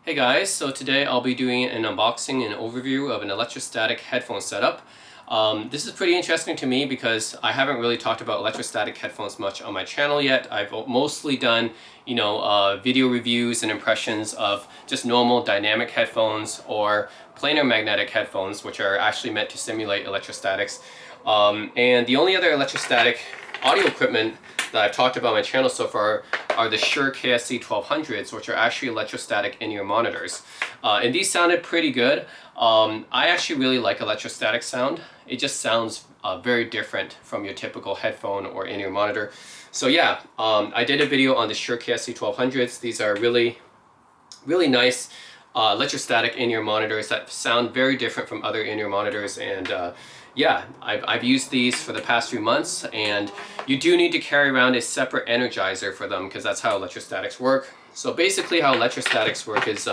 Hey guys, so today I'll be doing an unboxing and overview of an electrostatic headphone setup. This is pretty interesting to me because I haven't really talked about electrostatic headphones much on my channel yet. I've mostly done, video reviews and impressions of just normal dynamic headphones or planar magnetic headphones, which are actually meant to simulate electrostatics. And the only other electrostatic audio equipment that I've talked about on my channel so far are the Shure KSC 1200s, which are actually electrostatic in-ear monitors. And these sounded pretty good. I actually really like electrostatic sound. It just sounds very different from your typical headphone or in-ear monitor. So yeah, I did a video on the Shure KSC 1200s. These are really nice electrostatic in-ear monitors that sound very different from other in-ear monitors. And yeah, I've used these for the past few months, and you do need to carry around a separate energizer for them because that's how electrostatics work. So basically how electrostatics work is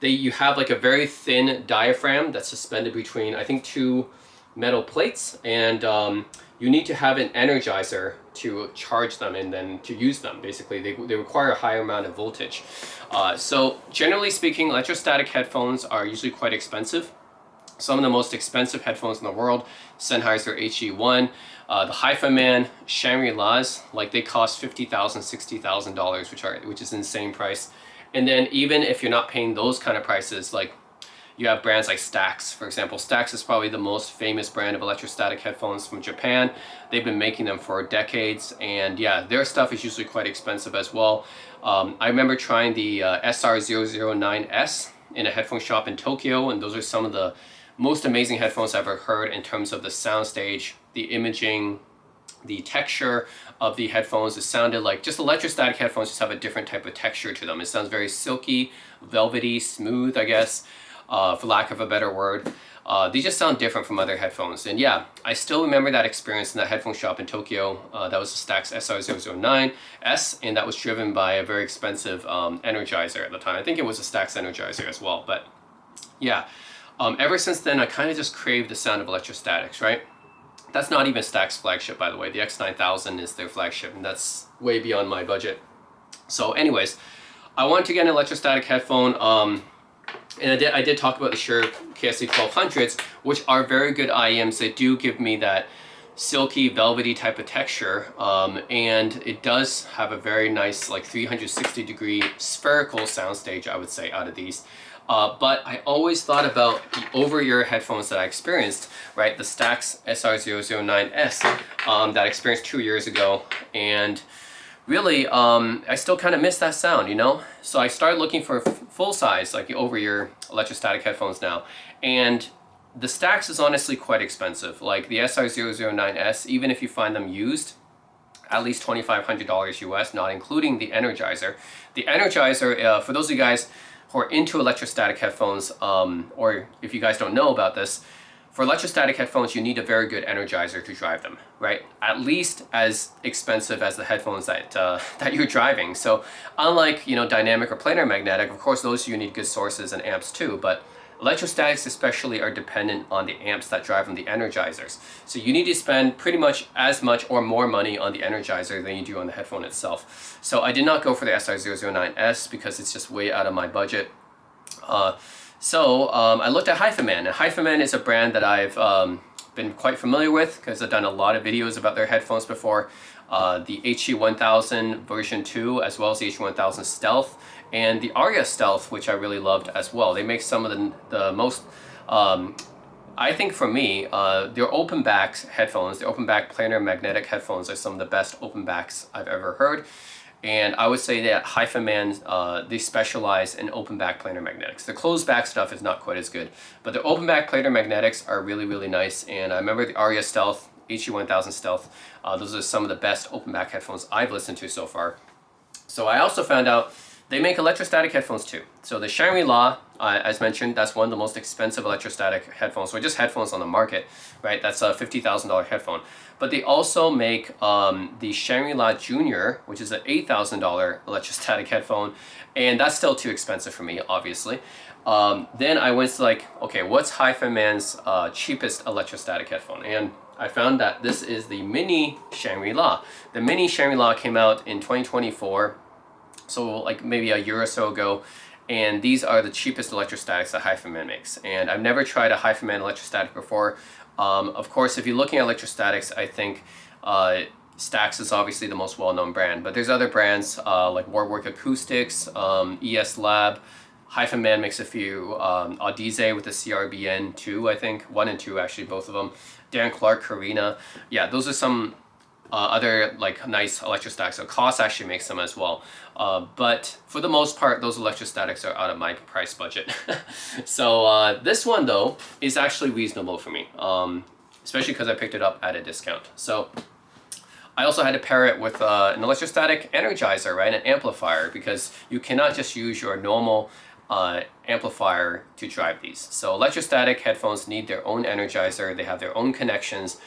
you have like a very thin diaphragm that's suspended between, I think, two metal plates, and you need to have an energizer to charge them and then to use them. Basically, they require a higher amount of voltage. So generally speaking, electrostatic headphones are usually quite expensive. Some of the most expensive headphones in the world, Sennheiser HE1, the Hifiman, Shangri-La's, like they cost $50,000, $60,000, which is an insane price. And then even if you're not paying those kind of prices, like you have brands like Stax, for example. Stax is probably the most famous brand of electrostatic headphones from Japan. They've been making them for decades, and yeah, their stuff is usually quite expensive as well. I remember trying the SR009S in a headphone shop in Tokyo, and those are some of the most amazing headphones I've ever heard in terms of the soundstage, the imaging, the texture of the headphones. It sounded like just electrostatic headphones just have a different type of texture to them. It sounds very silky, velvety, smooth, I guess, for lack of a better word. They just sound different from other headphones. And yeah, I still remember that experience in that headphone shop in Tokyo. That was the Stax SR009S, and that was driven by a very expensive energizer at the time. I think it was a Stax energizer as well. But yeah, ever since then, I kind of just craved the sound of electrostatics, right? That's not even Stax flagship, by the way. The X9000 is their flagship, and that's way beyond my budget. So anyways, I wanted to get an electrostatic headphone, and I did talk about the Shure KSC 1200s, which are very good IEMs. They do give me that silky, velvety type of texture, and it does have a very nice, like 360-degree spherical soundstage, I would say, out of these. But I always thought about the over-ear headphones that I experienced, right? The Stax SR009S that I experienced 2 years ago, and really, I still kind of miss that sound, you know? So I started looking for full-size, like the over-ear electrostatic headphones now, and the Stax is honestly quite expensive. Like the SR009S, even if you find them used, at least $2,500 US, not including the Energizer. The Energizer, for those of you guys who are into electrostatic headphones, or if you guys don't know about this, for electrostatic headphones, you need a very good energizer to drive them, right? At least as expensive as the headphones that that you're driving. So unlike, dynamic or planar magnetic, of course, those you need good sources and amps too, but electrostatics especially are dependent on the amps that drive them, the energizers. So you need to spend pretty much as much or more money on the energizer than you do on the headphone itself. So I did not go for the SR009S because it's just way out of my budget. So I looked at Hifiman, and Hifiman is a brand that I've been quite familiar with because I've done a lot of videos about their headphones before. The HE1000 version 2, as well as the HE1000 Stealth, and the Aria Stealth, which I really loved as well. They make some of the most, I think for me, their open back headphones, the open back planar magnetic headphones are some of the best open backs I've ever heard. And I would say that Hifiman, they specialize in open back planar magnetics. The closed back stuff is not quite as good, but the open back planar magnetics are really nice. And I remember the Aria Stealth, HE1000 Stealth, those are some of the best open back headphones I've listened to so far. So I also found out they make electrostatic headphones too. So the Shangri-La, as mentioned, that's one of the most expensive electrostatic headphones, or just headphones on the market, right? That's a $50,000 headphone. But they also make the Shangri-La Junior, which is an $8,000 electrostatic headphone, and that's still too expensive for me, obviously. Then I went to like, okay, what's Hifiman's cheapest electrostatic headphone? And I found that this is the Mini Shangri-La. The Mini Shangri-La came out in 2024, so like maybe a year or so ago, and these are the cheapest electrostatics that Hifiman makes. And I've never tried a Hifiman electrostatic before. Of course, if you're looking at electrostatics, I think Stax is obviously the most well-known brand, but there's other brands like Warwick Acoustics, ES Lab. Hifiman makes a few, Audize with the CRBN 2, I think, 1 and 2 actually, both of them. Dan Clark, Carina. Yeah, those are some other like nice electrostatics. So Koss actually makes them as well. But for the most part, those electrostatics are out of my price budget. So this one though is actually reasonable for me, especially because I picked it up at a discount. So I also had to pair it with an electrostatic energizer, right, an amplifier, because you cannot just use your normal amplifier to drive these. So electrostatic headphones need their own energizer. They have their own connections.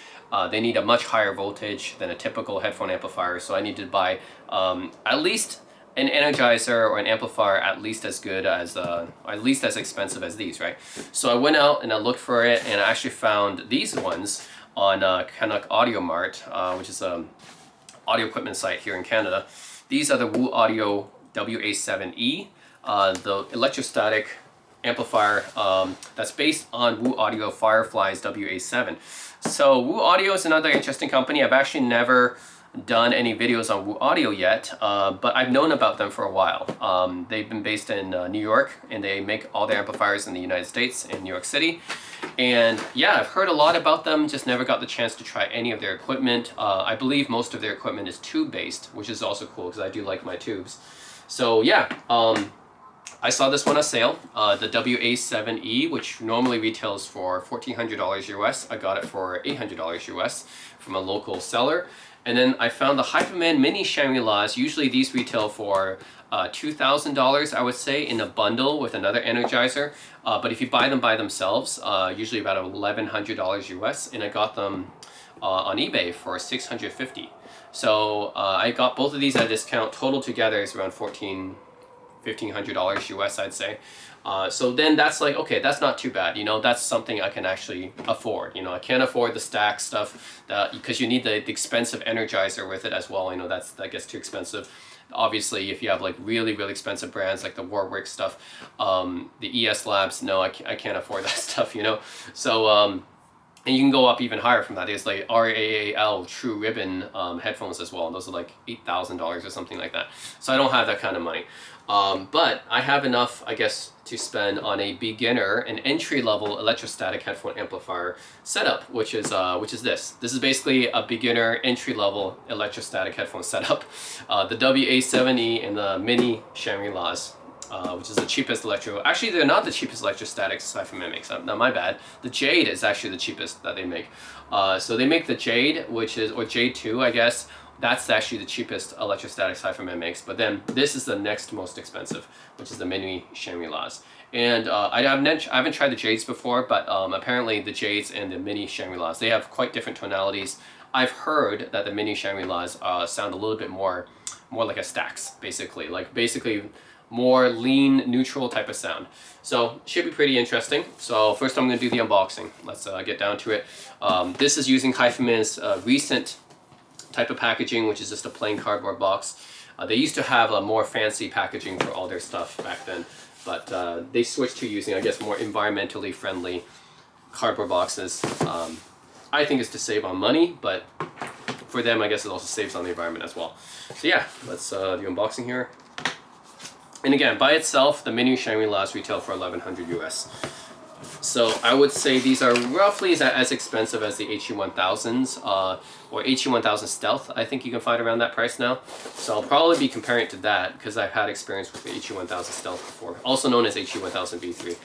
They need a much higher voltage than a typical headphone amplifier. So I need to buy at least an energizer or an amplifier at least as good as, at least as expensive as these, right? So I went out and I looked for it, and I actually found these ones on Canuck Audio Mart, which is an audio equipment site here in Canada. These are the Wu Audio WA7e, the electrostatic amplifier that's based on Wu Audio Firefly's WA7. So Wu Audio is another interesting company. I've actually never done any videos on Wu Audio yet, but I've known about them for a while. They've been based in New York, and they make all their amplifiers in the United States, in New York City. And yeah, I've heard a lot about them, just never got the chance to try any of their equipment. I believe most of their equipment is tube-based, which is also cool because I do like my tubes. So yeah, I saw this one on sale, the WA7e, which normally retails for $1,400 US. I got it for $800 US from a local seller. And then I found the Hifiman Mini Shangri-Las. Usually these retail for $2,000, I would say, in a bundle with another energizer. But if you buy them by themselves, usually about $1,100 US. And I got them on eBay for $650. So I got both of these at a discount. Total together is around $1,500 US, I'd say. So then that's like, okay, that's not too bad. You know, that's something I can actually afford. You know, I can't afford the stack stuff because you need the expensive energizer with it as well. You know, that gets too expensive. Obviously, if you have like really, really expensive brands like the Warwick stuff, the ES Labs, no, I can't afford that stuff, you know. So, and you can go up even higher from that. There's like RAAL True Ribbon headphones as well. And those are like $8,000 or something like that. So I don't have that kind of money. But I have enough, I guess, to spend on a beginner, an entry-level electrostatic headphone amplifier setup, which is this. This is basically a beginner entry-level electrostatic headphone setup. The WA7e and the Mini Shangri-Las, which is the cheapest Actually, they're not the cheapest electrostatics Hifiman makes. Not my bad. The Jade is actually the cheapest that they make. So they make the Jade, which is, or Jade 2, I guess. That's actually the cheapest electrostatics Hifiman makes. But then this is the next most expensive, which is the Mini Shangri-Las. And I haven't tried the Jades before, but apparently the Jades and the Mini Shangri-Las, they have quite different tonalities. I've heard that the Mini Shangri-Las sound a little bit more like a Stax, basically. Like basically more lean, neutral type of sound. So should be pretty interesting. So first I'm going to do the unboxing. Let's get down to it. This is using Hifiman's recent type of packaging, which is just a plain cardboard box. They used to have a more fancy packaging for all their stuff back then, but they switched to using, I guess, more environmentally friendly cardboard boxes. I think it's to save on money, but for them, I guess it also saves on the environment as well. So yeah, let's do unboxing here. And again, by itself, the Mini Shangri-Las retail for $1,100 US. So I would say these are roughly as expensive as the HE1000s or HE1000 Stealth. I think you can find around that price now. So I'll probably be comparing it to that because I've had experience with the HE1000 Stealth before, also known as HE1000 V3.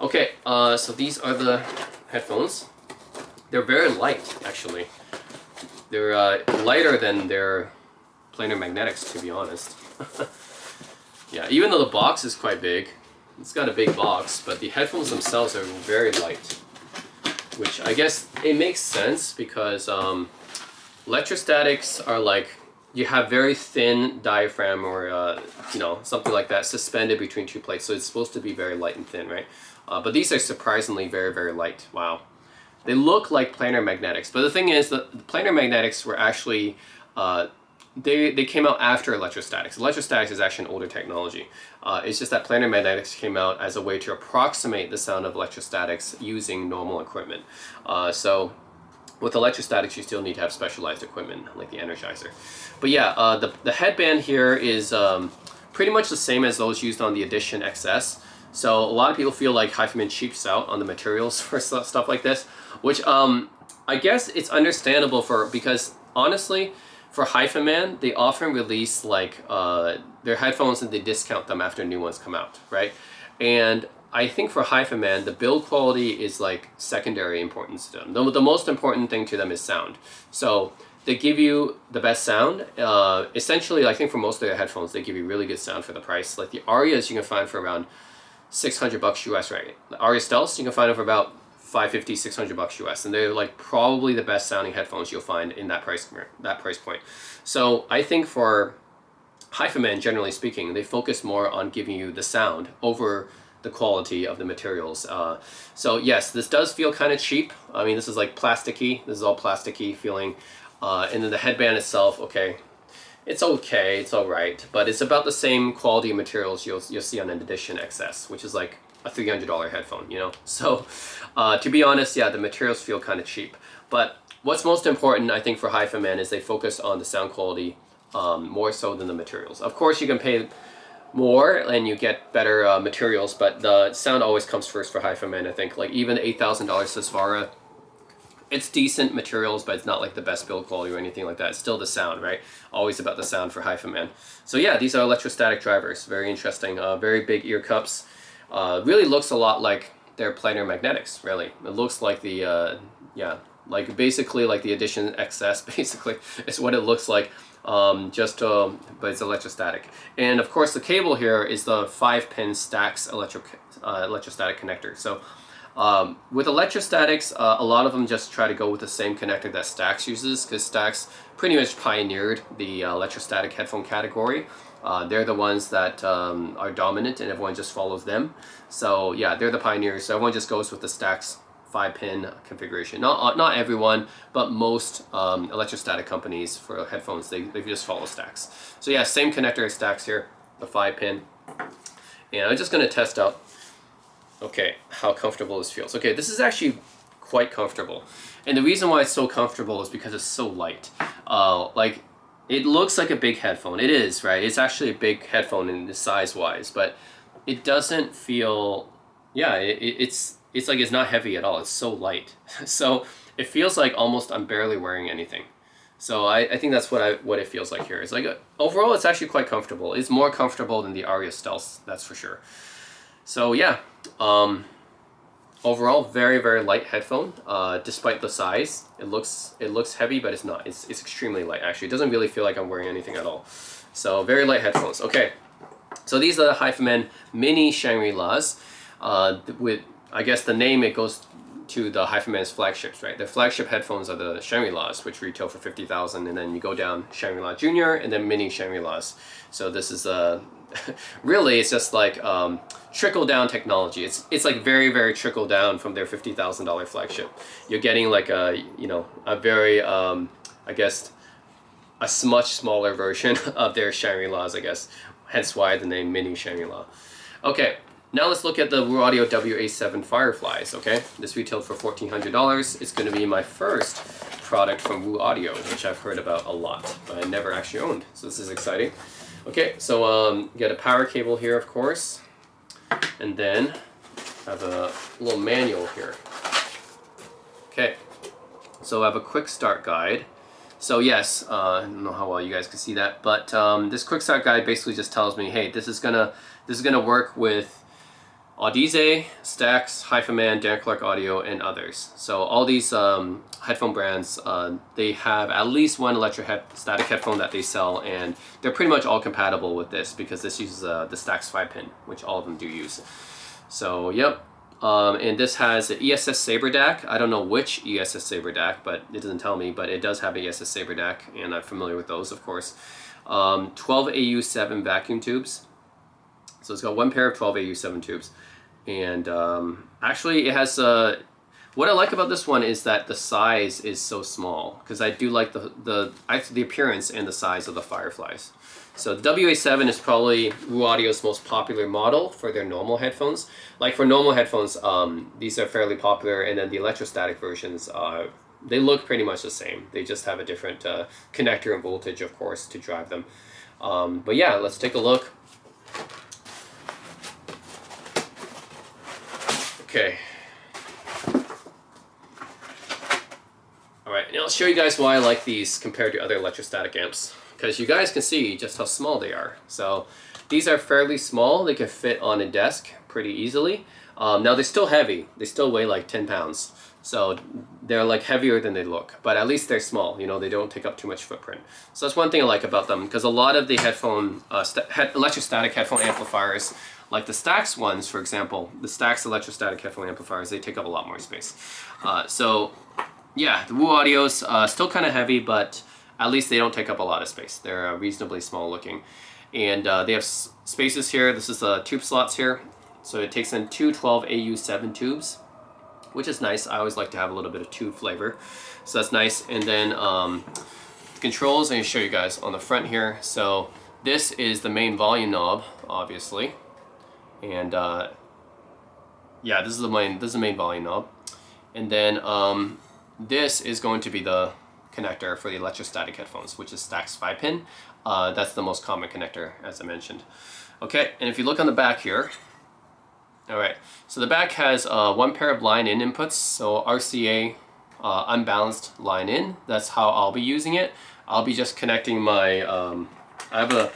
Okay, so these are the headphones. They're very light, actually. They're lighter than their planar magnetics, to be honest. Yeah, even though the box is quite big, it's got a big box, but the headphones themselves are very light, which I guess it makes sense because electrostatics are like, you have very thin diaphragm or you know, something like that suspended between two plates, so it's supposed to be very light and thin, right? But these are surprisingly very, very light. Wow. They look like planar magnetics, but the thing is that the planar magnetics were actually they came out after electrostatics. Electrostatics is actually an older technology. It's just that planar magnetics came out as a way to approximate the sound of electrostatics using normal equipment. So with electrostatics, you still need to have specialized equipment like the Energizer. But yeah, the headband here is pretty much the same as those used on the Edition XS. So a lot of people feel like Hifiman cheaps out on the materials for stuff like this, which I guess it's understandable because honestly, for Hifiman, they often release like their headphones and they discount them after new ones come out, right? And I think for Hifiman, the build quality is like secondary importance to them. The most important thing to them is sound. So they give you the best sound. Essentially, I think for most of their headphones, they give you really good sound for the price. Like the Arias you can find for around $600 US, right? The Aria Stealths you can find for about $550, $600 US, and they're like probably the best sounding headphones you'll find in that price point. So I think for Hifiman, generally speaking, they focus more on giving you the sound over the quality of the materials. So yes, this does feel kind of cheap. I mean, this is like plasticky. This is all plasticky feeling. And then the headband itself, okay, it's all right, but it's about the same quality materials you'll see on an Edition XS, which is like a $300 headphone, you know? So to be honest, yeah, the materials feel kind of cheap. But what's most important, I think, for Hifiman is they focus on the sound quality more so than the materials. Of course, you can pay more and you get better materials, but the sound always comes first for Hifiman, I think. Like even $8,000 Susvara, it's decent materials, but it's not like the best build quality or anything like that. It's still the sound, right? Always about the sound for Hifiman. So yeah, these are electrostatic drivers. Very interesting. Very big ear cups. Really looks a lot like their planar magnetics, really. It looks like the, yeah, like basically like the Edition XS, basically, is what it looks like. But it's electrostatic. And of course the cable here is the 5-pin Stax electrostatic connector. So with electrostatics, a lot of them just try to go with the same connector that Stax uses, because Stax pretty much pioneered the electrostatic headphone category. They're the ones that are dominant and everyone just follows them. So yeah, they're the pioneers. So everyone just goes with the Stax 5-pin configuration. Not everyone, but most electrostatic companies for headphones, they just follow Stax. So yeah, same connector as Stax here, the 5-pin. And I'm just going to test out, okay, how comfortable this feels. Okay, this is actually quite comfortable. And the reason why it's so comfortable is because it's so light. Like, it looks like a big headphone. It is, right? It's actually a big headphone in the size-wise, but it doesn't feel, yeah, it's like it's not heavy at all. It's so light. So it feels like almost I'm barely wearing anything. So I think that's what it feels like here. It's like, overall, it's actually quite comfortable. It's more comfortable than the Aria Stealth, that's for sure. So yeah, overall, very, very light headphone. Despite the size, it looks heavy, but it's not. It's extremely light, actually. It doesn't really feel like I'm wearing anything at all. So very light headphones. Okay, so these are the Hifiman Mini Shangri-Las. With, I guess the name, it goes to the Hifiman's flagships, right? The flagship headphones are the Shangri-Las, which retail for $50,000, and then you go down Shangri-La Junior and then Mini Shangri-Las. So this is really, it's just like trickle down technology. It's like very, very trickle down from their $50,000 flagship. You're getting like a very I guess a much smaller version of their Shangri-Las, I guess. Hence why the name Mini Shangri-La. Okay. Now let's look at the Wu Audio WA7 Fireflies, okay? This retailed for $1,400. It's going to be my first product from Wu Audio, which I've heard about a lot, but I never actually owned, so this is exciting. Okay, so get a power cable here, of course, and then I have a little manual here. Okay, so I have a quick start guide. So yes, I don't know how well you guys can see that, but this quick start guide basically just tells me, hey, this is gonna work with Audize, Stax, Hifiman, Dan Clark Audio, and others. So all these headphone brands, they have at least one electrostatic headphone that they sell, and they're pretty much all compatible with this because this uses the Stax 5-pin, which all of them do use. So yep, and this has the ESS Saber DAC. I don't know which ESS Saber DAC, but it doesn't tell me, but it does have an ESS Saber DAC, and I'm familiar with those, of course. 12 AU7 vacuum tubes. So it's got one pair of 12 AU7 tubes. And actually it has, What I like about this one is that the size is so small, because I do like the appearance and the size of the Fireflies. So the WA7 is probably WU Audio's most popular model for their normal headphones. Like for normal headphones, these are fairly popular, and then the electrostatic versions, they look pretty much the same. They just have a different connector and voltage, of course, to drive them. But yeah, let's take a look. Okay. Alright, and I'll show you guys why I like these compared to other electrostatic amps, because you guys can see just how small they are. So these are fairly small. They can fit on a desk pretty easily. Now they're still heavy. They still weigh like 10 pounds. So they're like heavier than they look, but at least they're small. You know, they don't take up too much footprint. So that's one thing I like about them, because a lot of the electrostatic headphone amplifiers, like the Stax ones, for example, the Stax electrostatic headphone amplifiers, they take up a lot more space. So yeah, the WU Audio's still kind of heavy, but at least they don't take up a lot of space. They're reasonably small looking. And they have spaces here. This is the tube slots here. So it takes in two 12AU7 tubes, which is nice. I always like to have a little bit of tube flavor. So that's nice. And then controls, I'm going to show you guys on the front here. So this is the main volume knob, obviously. And yeah, this is the main volume knob. And then this is going to be the connector for the electrostatic headphones, which is Stax 5-pin. That's the most common connector, as I mentioned. Okay, and if you look on the back here, all right, so the back has one pair of line-in inputs, so RCA unbalanced line-in. That's how I'll be using it. I'll be just connecting my, I have a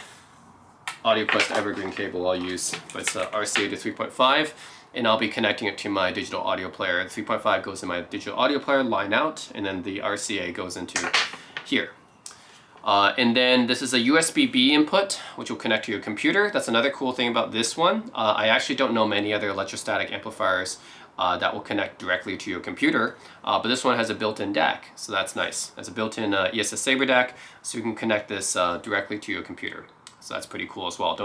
AudioQuest Evergreen cable I'll use, but it's RCA to 3.5. And I'll be connecting it to my digital audio player. The 3.5 goes in my digital audio player, line out, and then the RCA goes into here. And then this is a USB-B input, which will connect to your computer. That's another cool thing about this one. I actually don't know many other electrostatic amplifiers that will connect directly to your computer, but this one has a built-in DAC, so that's nice. It's a built-in ESS Saber DAC, so you can connect this directly to your computer. So that's pretty cool as well.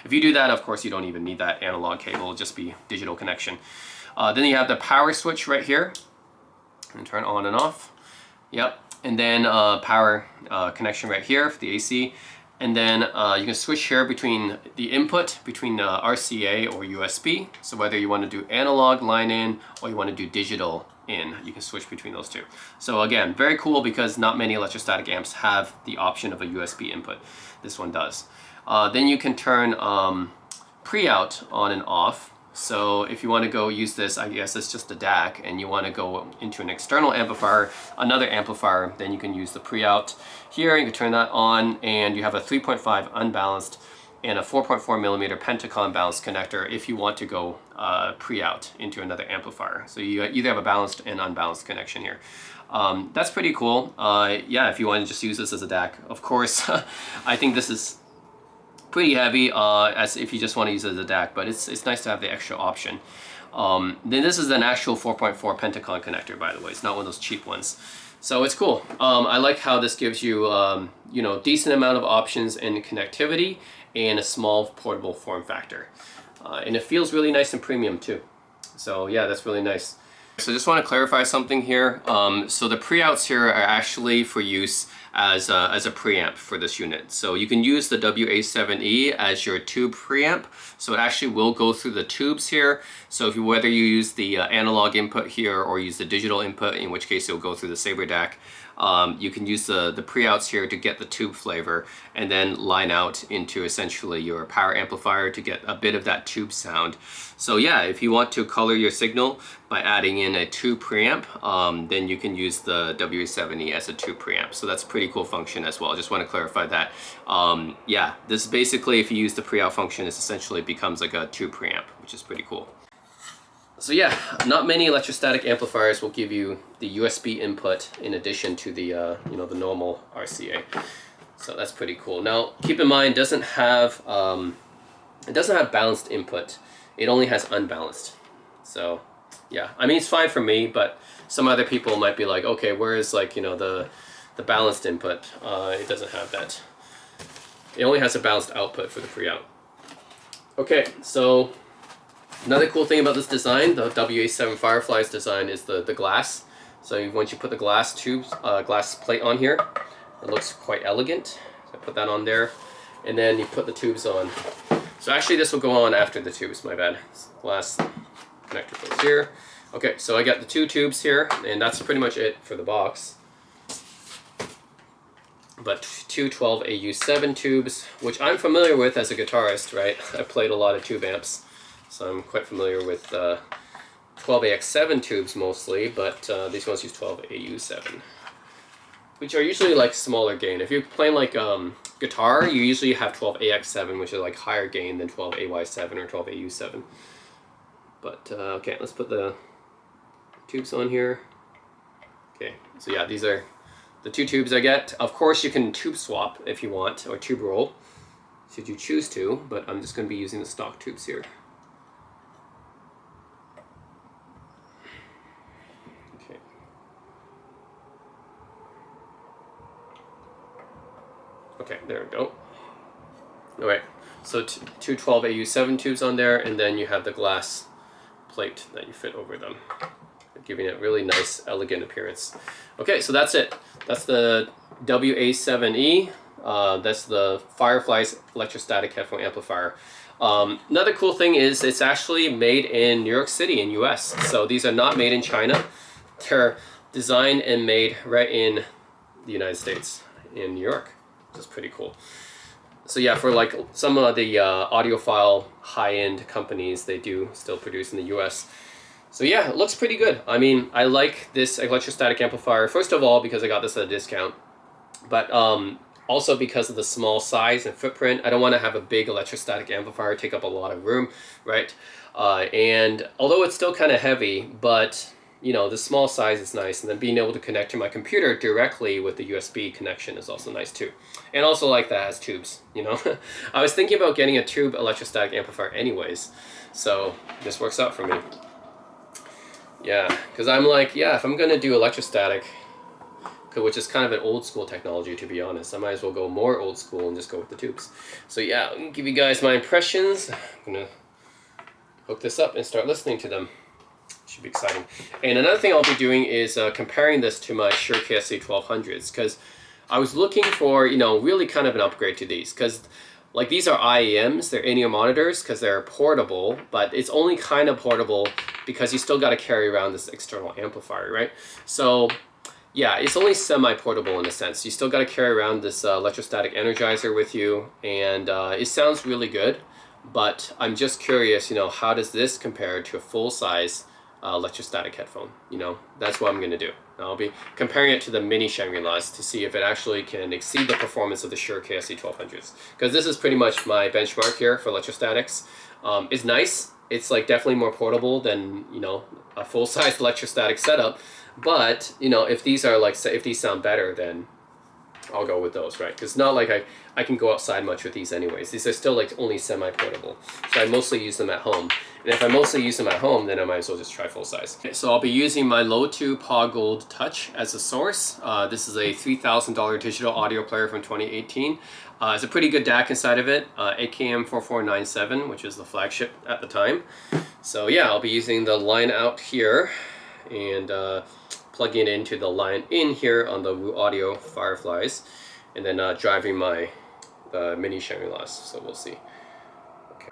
If you do that, of course, you don't even need that analog cable. It'll just be digital connection. Then you have the power switch right here. And turn on and off. Yep. And then power connection right here for the AC. And then you can switch here between the input, between RCA or USB. So whether you want to do analog line in or you want to do digital in, you can switch between those two. So again, very cool, because not many electrostatic amps have the option of a USB input. This one does. Then you can turn pre-out on and off. So if you want to go use this, I guess it's just a DAC, and you want to go into an external amplifier, another amplifier, then you can use the pre-out. Here you can turn that on, and you have a 3.5 unbalanced and a 4.4 millimeter Pentacon balanced connector if you want to go pre-out into another amplifier. So you either have a balanced and unbalanced connection here. That's pretty cool. Yeah, if you want to just use this as a DAC. Of course, I think this is pretty heavy as if you just want to use it as a DAC, but it's nice to have the extra option. Then this is an actual 4.4 Pentacon connector, by the way. It's not one of those cheap ones. So it's cool. I like how this gives you, you know, decent amount of options and connectivity and a small portable form factor. And it feels really nice and premium too. So yeah, that's really nice. So just want to clarify something here. So the pre-outs here are actually for use as a preamp for this unit. So you can use the WA7e as your tube preamp. So it actually will go through the tubes here. So whether you use the analog input here or use the digital input, in which case it'll go through the Saber DAC, you can use the pre-outs here to get the tube flavor and then line out into essentially your power amplifier to get a bit of that tube sound. So yeah, if you want to color your signal by adding in a tube preamp, then you can use the WA7e as a tube preamp. So that's a pretty cool function as well. I just want to clarify that. Yeah, this basically, if you use the pre-out function, it essentially becomes like a tube preamp, which is pretty cool. So yeah, not many electrostatic amplifiers will give you the USB input in addition to the you know, the normal RCA. So that's pretty cool. Now keep in mind, it doesn't have balanced input. It only has unbalanced. So yeah, I mean, it's fine for me, but some other people might be like, okay, where is, like, you know, the balanced input? It doesn't have that. It only has a balanced output for the pre-out. Okay, so Another cool thing about this design, the WA7 Firefly's design, is the glass. So once you put the glass tubes, glass plate on here, it looks quite elegant. So I put that on there, and then you put the tubes on. So actually this will go on after the tubes, my bad. Glass connector goes here. Okay, so I got the 2 tubes here, and that's pretty much it for the box. But 2 12AU7 tubes, which I'm familiar with as a guitarist, right? I played a lot of tube amps, so I'm quite familiar with 12AX7 tubes mostly, but these ones use 12AU7, which are usually like smaller gain. If you're playing like guitar, you usually have 12AX7, which is like higher gain than 12AY7 or 12AU7. But okay, let's put the tubes on here. Okay, so yeah, these are the 2 tubes I get. Of course, you can tube swap if you want, or tube roll, should you choose to, but I'm just going to be using the stock tubes here. Okay. Okay, there we go. Alright, so 2 12AU7 tubes on there, and then you have the glass plate that you fit over them, giving it really nice, elegant appearance. Okay, so that's it. That's the WA7e. That's the Firefly's electrostatic headphone amplifier. Another cool thing is it's actually made in New York City in US. So these are not made in China. They're designed and made right in the United States, in New York, which is pretty cool. So yeah, for like some of the audiophile high-end companies, they do still produce in the US. So yeah, it looks pretty good. I mean, I like this electrostatic amplifier, first of all, because I got this at a discount, but also because of the small size and footprint. I don't want to have a big electrostatic amplifier take up a lot of room, right? And although it's still kind of heavy, but you know, the small size is nice, and then being able to connect to my computer directly with the USB connection is also nice too. And also like that has tubes, you know. I was thinking about getting a tube electrostatic amplifier anyways, so this works out for me. Yeah, because I'm like, yeah, if I'm gonna do electrostatic, which is kind of an old school technology to be honest, I might as well go more old school and just go with the tubes. So yeah, I'm gonna give you guys my impressions. I'm gonna hook this up and start listening to them. Should be exciting. And another thing I'll be doing is comparing this to my Shure KSA 1200s, because I was looking for, you know, really kind of an upgrade to these, because like these are IEMs, they're in-ear monitors because they're portable, but it's only kind of portable because you still got to carry around this external amplifier, right? So yeah, it's only semi-portable in a sense. You still got to carry around this electrostatic energizer with you, and it sounds really good, but I'm just curious, you know, how does this compare to a full-size electrostatic headphone? You know, that's what I'm going to do. I'll be comparing it to the mini Shangri-Las to see if it actually can exceed the performance of the Shure KSA 1200s. Because this is pretty much my benchmark here for electrostatics. It's nice. It's like definitely more portable than, you know, a full-size electrostatic setup. But, you know, if these are like, if these sound better, then I'll go with those, right? Because it's not like I can go outside much with these anyways. These are still like only semi-portable. So I mostly use them at home. And if I mostly use them at home, then I might as well just try full size. Okay, so I'll be using my Lotu Paw Gold Touch as a source. This is a $3,000 digital audio player from 2018. It's a pretty good DAC inside of it, AKM4497, which is the flagship at the time. So yeah, I'll be using the line out here and plugging it into the line in here on the WU Audio Fireflies, and then driving my mini Shangri-Las, so we'll see. Okay.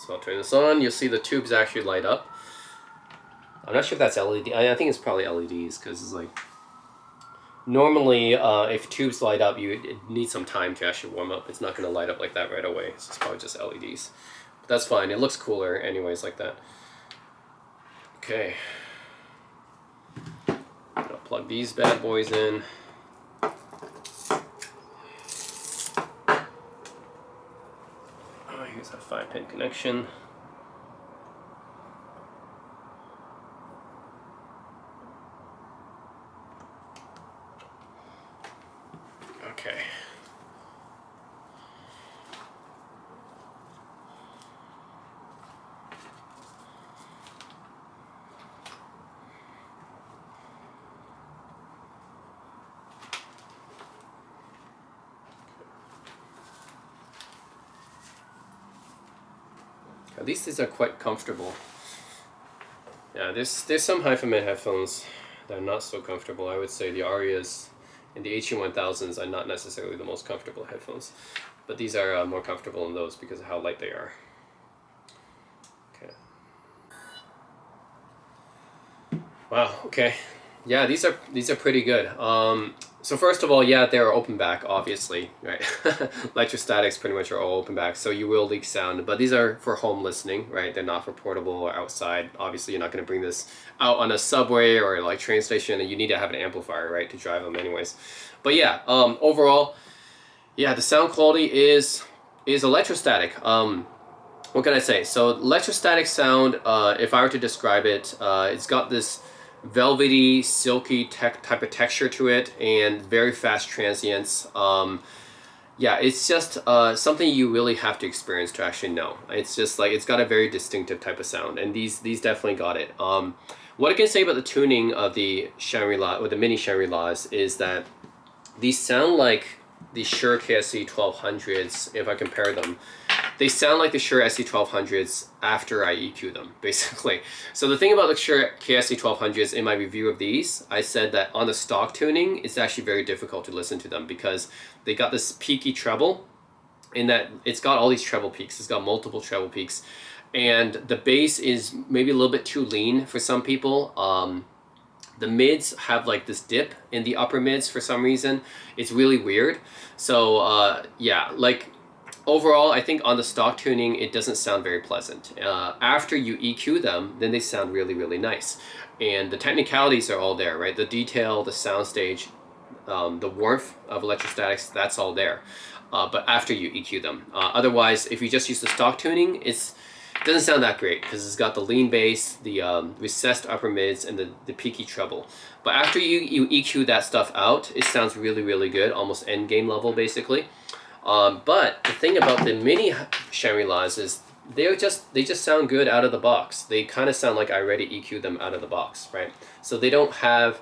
So I'll turn this on, you'll see the tubes actually light up. I'm not sure if that's LED, I think it's probably LEDs, because it's like, normally if tubes light up, you need some time to actually warm up. It's not going to light up like that right away, so it's probably just LEDs. But that's fine, it looks cooler anyways like that. Okay. I'll plug these bad boys in. Oh, here's a 5-pin connection. Okay. At least these are quite comfortable. Yeah, there's some Hifiman headphones that are not so comfortable. I would say the Arias and the HE1000s are not necessarily the most comfortable headphones, but these are more comfortable in those because of how light they are. Okay. Wow. Okay. Yeah, these are pretty good. So first of all, yeah, they're open back, obviously, right? Electrostatics pretty much are all open back, so you will leak sound. But these are for home listening, right? They're not for portable or outside. Obviously, you're not going to bring this out on a subway or like train station, and you need to have an amplifier, right, to drive them, anyways. But yeah, overall, yeah, the sound quality is electrostatic. What can I say? So electrostatic sound, if I were to describe it, it's got this velvety, silky type of texture to it, and very fast transients. Yeah, it's just something you really have to experience to actually know. It's just like, it's got a very distinctive type of sound, and these definitely got it. What I can say about the tuning of the Shangri-La, or the mini Shangri-Las, is that these sound like the Shure KSC 1200s, if I compare them. They sound like the Shure SC1200s after I EQ them, basically. So the thing about the Shure KSC 1200s, in my review of these, I said that on the stock tuning, it's actually very difficult to listen to them because they got this peaky treble, in that it's got all these treble peaks. It's got multiple treble peaks. And the bass is maybe a little bit too lean for some people. The mids have like this dip in the upper mids for some reason. It's really weird. So yeah, like overall, I think on the stock tuning, it doesn't sound very pleasant. After you EQ them, then they sound really, really nice. And the technicalities are all there, right? The detail, the soundstage, the warmth of electrostatics, that's all there. But after you EQ them. Otherwise, if you just use the stock tuning, it doesn't sound that great because it's got the lean bass, the recessed upper mids, and the peaky treble. But after you EQ that stuff out, it sounds really, really good, almost end game level basically. But the thing about the mini Shangri-Las is they just sound good out of the box. They kind of sound like I already EQ'd them out of the box, right? So they don't have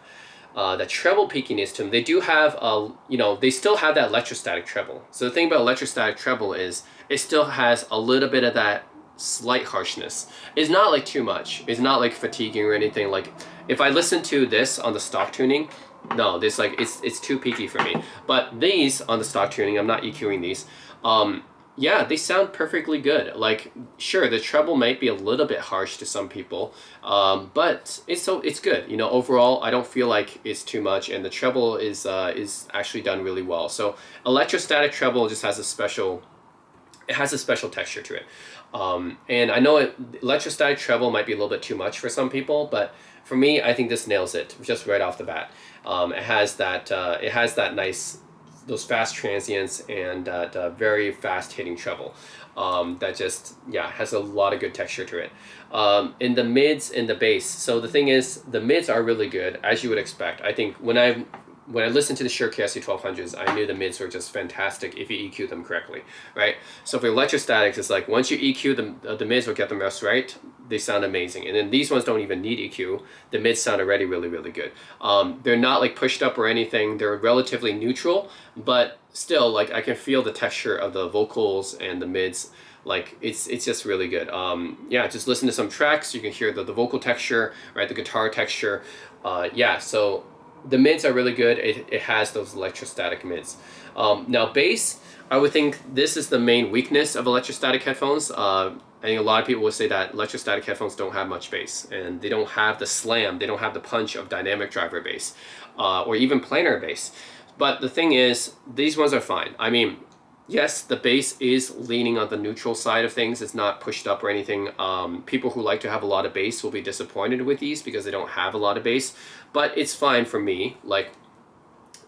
the treble peakiness to them. They do have, you know, they still have that electrostatic treble. So the thing about electrostatic treble is it still has a little bit of that slight harshness. It's not like too much. It's not like fatiguing or anything. Like if I listen to this on the stock tuning, no, this like it's too peaky for me. But these on the stock tuning, I'm not EQing these. Yeah, they sound perfectly good. Like sure, the treble might be a little bit harsh to some people, but it's good. You know, overall, I don't feel like it's too much, and the treble is actually done really well. So electrostatic treble just has a special. It has a special texture to it. And I know electrostatic treble might be a little bit too much for some people, but for me, I think this nails it just right off the bat. It has that nice, those fast transients and that very fast hitting treble that just, yeah, has a lot of good texture to it. In the mids and the bass, so the thing is, the mids are really good, as you would expect. I think when I listened to the Shure KSC 1200s, I knew the mids were just fantastic if you EQ them correctly, right? So for electrostatics, it's like once you EQ them, the mids will get them just right, they sound amazing. And then these ones don't even need EQ. The mids sound already really, really good. They're not like pushed up or anything. They're relatively neutral, but still, like I can feel the texture of the vocals and the mids. Like it's just really good. Yeah, just listen to some tracks. You can hear the vocal texture, right? The guitar texture. Yeah, so the mids are really good. It has those electrostatic mids. Now bass, I would think this is the main weakness of electrostatic headphones. I think a lot of people would say that electrostatic headphones don't have much bass, and they don't have the slam, they don't have the punch of dynamic driver bass, or even planar bass. But the thing is, these ones are fine. I mean, yes, the bass is leaning on the neutral side of things. It's not pushed up or anything. People who like to have a lot of bass will be disappointed with these because they don't have a lot of bass. But it's fine for me. Like,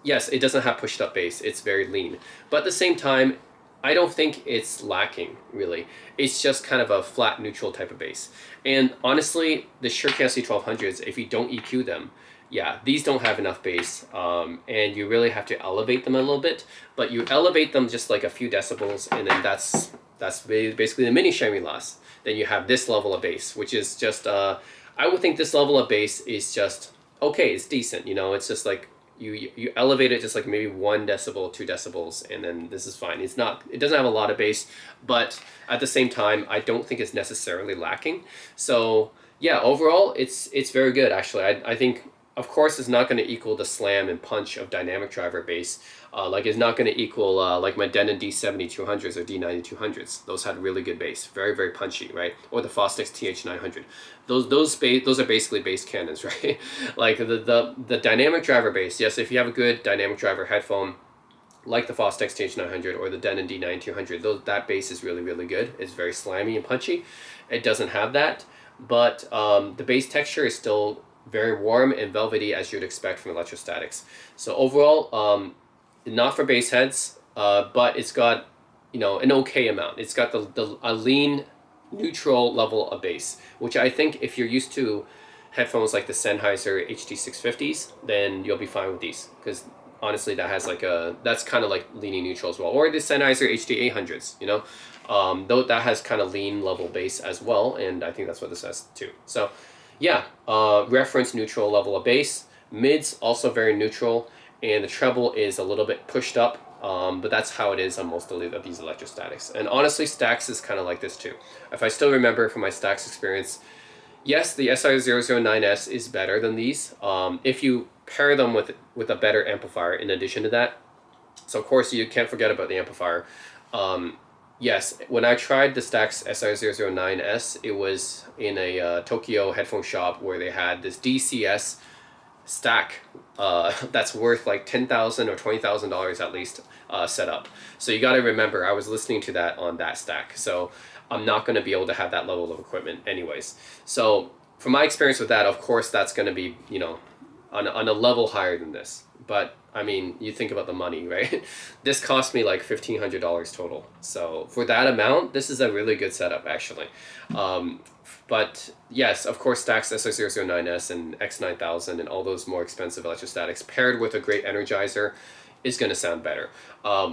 yes, it doesn't have pushed up bass. It's very lean. But at the same time, I don't think it's lacking, really. It's just kind of a flat neutral type of bass. And honestly, the Shure KSC 1200s, if you don't EQ them, yeah, these don't have enough bass, and you really have to elevate them a little bit. But you elevate them just like a few decibels, and then that's basically the mini Shangri-Las. Then you have this level of bass, which is just, I would think this level of bass is just okay. It's decent, you know. It's just like you elevate it just like maybe 1 decibel, 2 decibels, and then this is fine. It doesn't have a lot of bass, but at the same time, I don't think it's necessarily lacking. So yeah, overall, it's very good actually. I think, of course, it's not going to equal the slam and punch of dynamic driver bass. Like it's not going to equal like my Denon D7200s or D9200s. Those had really good bass, very very punchy, right? Or the Fostex TH900. Those are basically bass cannons, right? Like the dynamic driver bass. Yes, if you have a good dynamic driver headphone, like the Fostex TH900 or the Denon D9200, that bass is really really good. It's very slammy and punchy. It doesn't have that, but the bass texture is still very warm and velvety as you'd expect from electrostatics. So overall, not for bass heads, but it's got, an okay amount. It's got a lean, neutral level of bass, which I think if you're used to headphones like the Sennheiser HD650s, then you'll be fine with these, because honestly, that's kind of like leaning neutral as well. Or the Sennheiser HD800s, though that has kind of lean level bass as well, and I think that's what this has too. So yeah, reference neutral level of bass. Mids also very neutral, and the treble is a little bit pushed up, but that's how it is on most of these electrostatics. And honestly, Stax is kind of like this too. If I still remember from my Stax experience, yes, the SR009S is better than these if you pair them with a better amplifier in addition to that. So of course you can't forget about the amplifier. Yes, when I tried the Stax SR009S, it was in a Tokyo headphone shop where they had this DCS stack that's worth like $10,000 or $20,000 at least set up. So you got to remember, I was listening to that on that stack. So I'm not going to be able to have that level of equipment anyways. So from my experience with that, of course, that's going to be, on a level higher than this. But I mean, you think about the money, right? This cost me like $1,500 total. So for that amount, this is a really good setup actually. But yes, of course, Stax SR009S and X9000 and all those more expensive electrostatics paired with a great energizer is going to sound better. I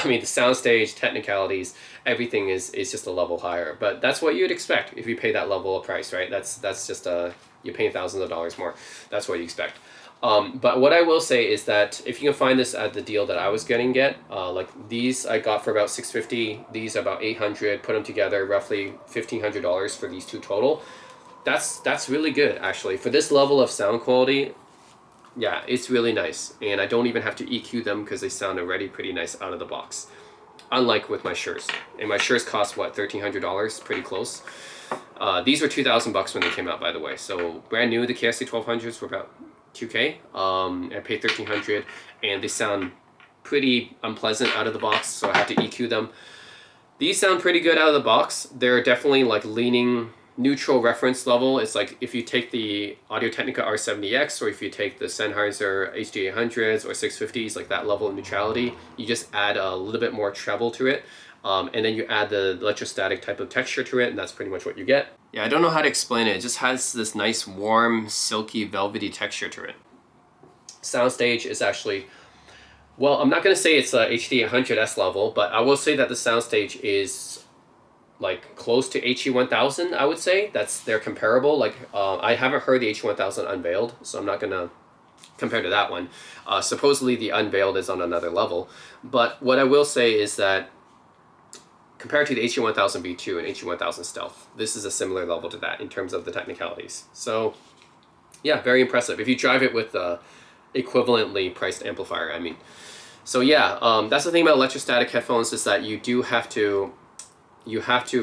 mean, the soundstage, technicalities, everything is just a level higher. But that's what you'd expect if you pay that level of price, right? That's just you're paying thousands of dollars more. That's what you expect. But what I will say is that if you can find this at the deal that I was get, like these I got for about $650, these about $800, put them together, roughly $1,500 for these two total. That's really good actually. For this level of sound quality, yeah, it's really nice. And I don't even have to EQ them because they sound already pretty nice out of the box. Unlike with my Shure. And my Shure cost what, $1,300, pretty close. These were $2,000 when they came out, by the way. So brand new, the KSC 1200s were about $2K. I paid $1,300, and they sound pretty unpleasant out of the box, so I had to EQ them. These sound pretty good out of the box. They're definitely like leaning neutral reference level. It's like if you take the Audio-Technica R70X, or if you take the Sennheiser HD800s or 650s, like that level of neutrality, you just add a little bit more treble to it. And then you add the electrostatic type of texture to it, and that's pretty much what you get. Yeah, I don't know how to explain it. It just has this nice, warm, silky, velvety texture to it. Soundstage is actually, well, I'm not going to say it's a HD800S level, but I will say that the soundstage is like close to HE1000, I would say. They're comparable. Like, I haven't heard the HE1000 unveiled, so I'm not going to compare to that one. Supposedly the unveiled is on another level. But what I will say is that compared to the HE1000 B2 and HE1000 Stealth, this is a similar level to that in terms of the technicalities. So yeah, very impressive. If you drive it with a equivalently priced amplifier, I mean. So yeah, that's the thing about electrostatic headphones, is that you have to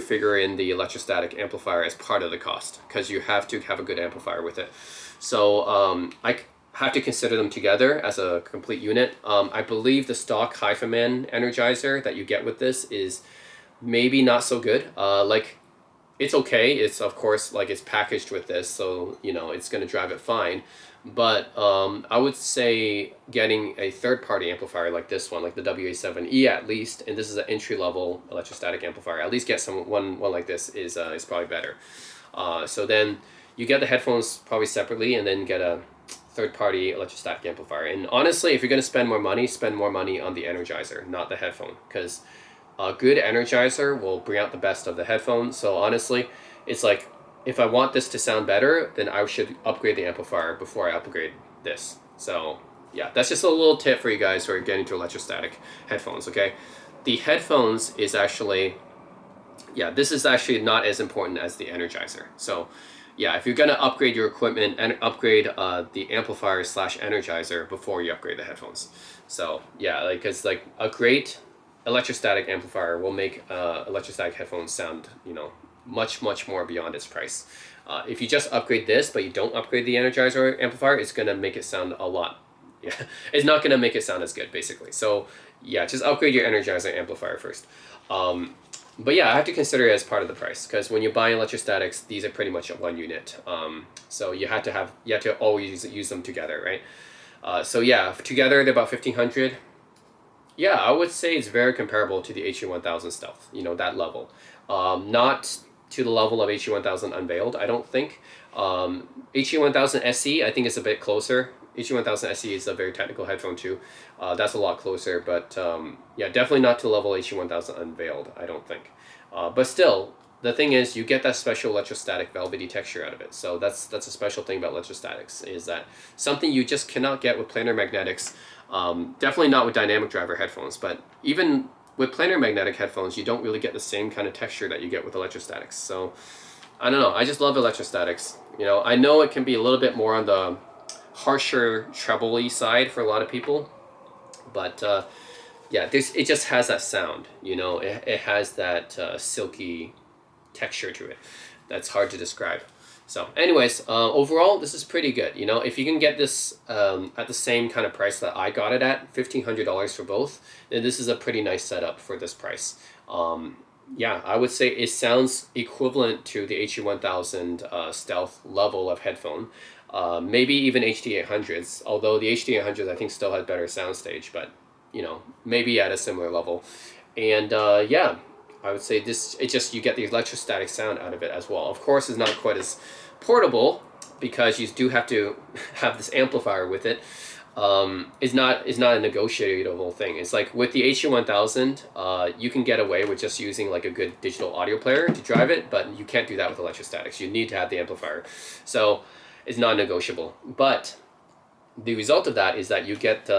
figure in the electrostatic amplifier as part of the cost, because you have to have a good amplifier with it. So I have to consider them together as a complete unit. I believe the stock Hifiman energizer that you get with this is maybe not so good. Like, it's okay. It's, of course, like, it's packaged with this, so it's going to drive it fine. But I would say getting a third-party amplifier like this one, like the WA7e at least, and this is an entry-level electrostatic amplifier, at least get one like this is probably better. So then you get the headphones probably separately, and then get a third-party electrostatic amplifier. And honestly, if you're going to spend more money on the energizer, not the headphone, because a good energizer will bring out the best of the headphone. So honestly, it's like, if I want this to sound better, then I should upgrade the amplifier before I upgrade this. So yeah, that's just a little tip for you guys who are getting into electrostatic headphones, okay? The headphones is actually, yeah, this is actually not as important as the Energizer. So yeah, if you're gonna upgrade your equipment and upgrade the amplifier slash Energizer before you upgrade the headphones. So yeah, like, cause like a great electrostatic amplifier will make electrostatic headphones sound, you know, much more beyond its price. If you just upgrade this, but you don't upgrade the Energizer amplifier, it's gonna make it sound a lot, yeah, it's not gonna make it sound as good, basically. So yeah, just upgrade your Energizer amplifier first. But yeah, I have to consider it as part of the price, because when you buy electrostatics, these are pretty much one unit. So you have to always use them together, right? So yeah, together they're about 1,500. Yeah, I would say it's very comparable to the HE1000 Stealth, you know, that level. Not to the level of HE1000 Unveiled, I don't think. HE1000 SE, I think is a bit closer. HE1000 SE is a very technical headphone too. That's a lot closer, but yeah, definitely not to the level HE1000 Unveiled, I don't think. But still, the thing is, you get that special electrostatic velvety texture out of it. So that's a special thing about electrostatics, is that something you just cannot get with planar magnetics. Definitely not with dynamic driver headphones, but even with planar magnetic headphones, you don't really get the same kind of texture that you get with electrostatics. So I don't know, I just love electrostatics. You know, I know it can be a little bit more on the harsher treble-y side for a lot of people, but yeah, it just has that sound, you know, it has that silky texture to it that's hard to describe. So anyways, overall, this is pretty good. You know, if you can get this at the same kind of price that I got it at, $1,500 for both, then this is a pretty nice setup for this price. Yeah, I would say it sounds equivalent to the HE1000 Stealth level of headphone. Maybe even HD800s, although the HD800s I think still had better soundstage, but you know, maybe at a similar level. And yeah, I would say this, it just, you get the electrostatic sound out of it as well. Of course, it's not quite as portable because you do have to have this amplifier with it. It's not a negotiable thing. It's like with the HE1000, you can get away with just using like a good digital audio player to drive it, but you can't do that with electrostatics. You need to have the amplifier. So it's not negotiable. But the result of that is that you get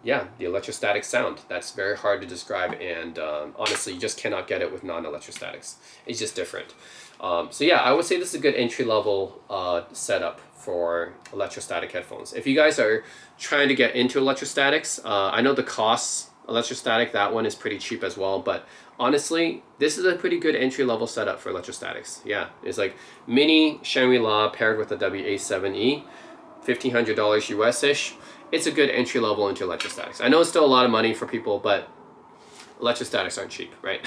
yeah, the electrostatic sound. That's very hard to describe, and honestly, you just cannot get it with non-electrostatics. It's just different. So yeah, I would say this is a good entry-level setup for electrostatic headphones. If you guys are trying to get into electrostatics, I know the costs, electrostatic, that one is pretty cheap as well, but honestly, this is a pretty good entry-level setup for electrostatics. Yeah, it's like mini Shangri-La paired with a WA7e. $1,500 US-ish. It's a good entry level into electrostatics. I know it's still a lot of money for people, but electrostatics aren't cheap, right?